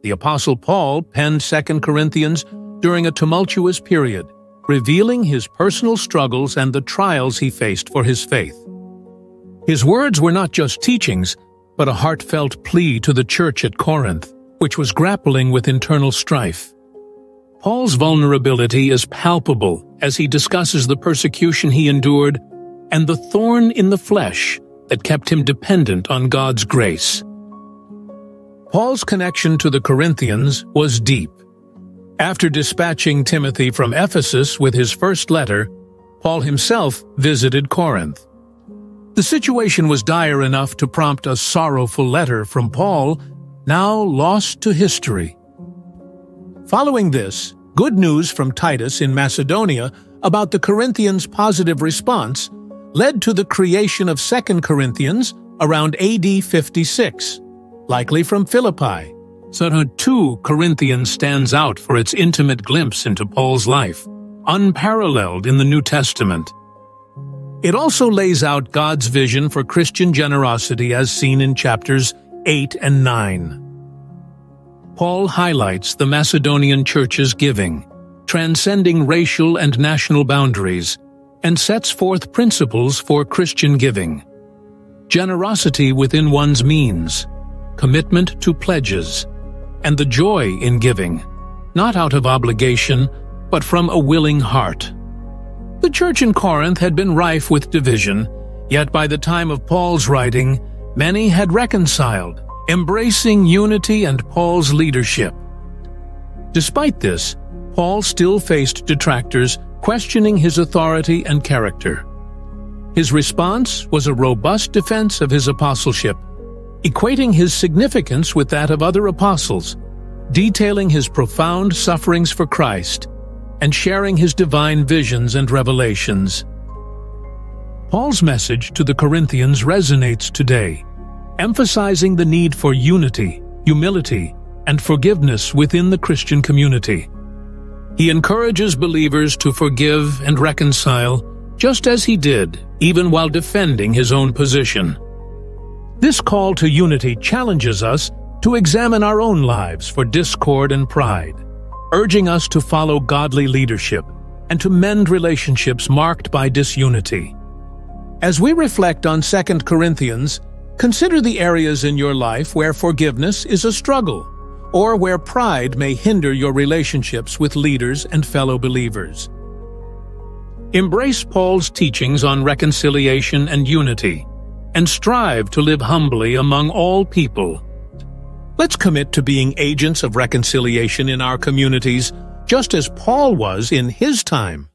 the Apostle Paul penned 2 Corinthians during a tumultuous period, revealing his personal struggles and the trials he faced for his faith. His words were not just teachings, but a heartfelt plea to the church at Corinth, which was grappling with internal strife. Paul's vulnerability is palpable as he discusses the persecution he endured and the thorn in the flesh that kept him dependent on God's grace. Paul's connection to the Corinthians was deep. After dispatching Timothy from Ephesus with his first letter, Paul himself visited Corinth. The situation was dire enough to prompt a sorrowful letter from Paul, now lost to history. Following this, good news from Titus in Macedonia about the Corinthians' positive response led to the creation of 2 Corinthians around AD 56, likely from Philippi. So 2 Corinthians stands out for its intimate glimpse into Paul's life, unparalleled in the New Testament. It also lays out God's vision for Christian generosity as seen in chapters 8 and 9. Paul highlights the Macedonian church's giving, transcending racial and national boundaries, and sets forth principles for Christian giving. Generosity within one's means, commitment to pledges, and the joy in giving, not out of obligation, but from a willing heart. The church in Corinth had been rife with division, yet by the time of Paul's writing, many had reconciled, embracing unity and Paul's leadership. Despite this, Paul still faced detractors questioning his authority and character. His response was a robust defense of his apostleship, equating his significance with that of other apostles, detailing his profound sufferings for Christ, and sharing his divine visions and revelations. Paul's message to the Corinthians resonates today, emphasizing the need for unity, humility, and forgiveness within the Christian community. He encourages believers to forgive and reconcile, just as he did, even while defending his own position. This call to unity challenges us to examine our own lives for discord and pride, urging us to follow godly leadership and to mend relationships marked by disunity. As we reflect on 2 Corinthians, consider the areas in your life where forgiveness is a struggle, or where pride may hinder your relationships with leaders and fellow believers. Embrace Paul's teachings on reconciliation and unity, and strive to live humbly among all people. Let's commit to being agents of reconciliation in our communities, just as Paul was in his time.